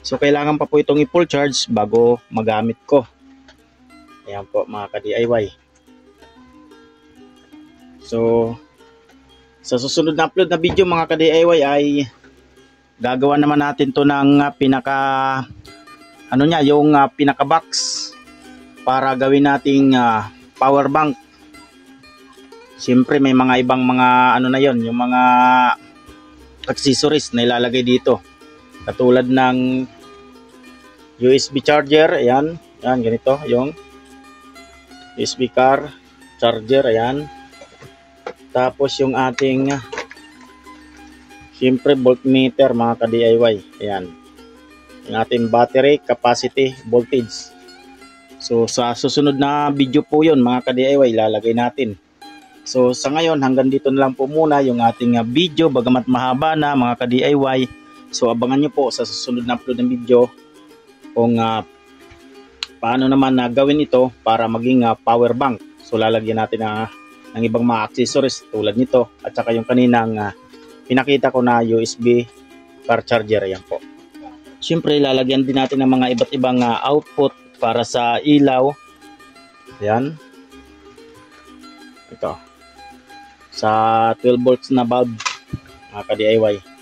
So kailangan pa po itong i-full charge bago magamit ko. Ayan po mga ka-DIY. So sa susunod na upload na video mga ka-DIY ay gagawa naman natin to ng pinaka box para gawin nating power bank. Siyempre may mga ibang mga yung mga accessories na ilalagay dito. Katulad ng USB charger, ayan, ganito yung USB car charger, ayan. Tapos yung ating siyempre voltmeter mga ka-DIY, ayan. Yung ating battery capacity voltage. So sa susunod na video po yun mga ka-DIY, ilalagay natin. So sa ngayon hanggang dito na lang po muna yung ating video, bagamat mahaba na mga ka-DIY. So abangan nyo po sa susunod na upload ng video kung paano naman gawin ito para maging power bank. So lalagyan natin ng ibang mga accessories tulad nito at saka yung kaninang pinakita ko na USB car charger, yan po. Siyempre lalagyan din natin ng mga iba't ibang output para sa ilaw. Ayan. Ito. Sa 12 volts na bulb mga ka-DIY.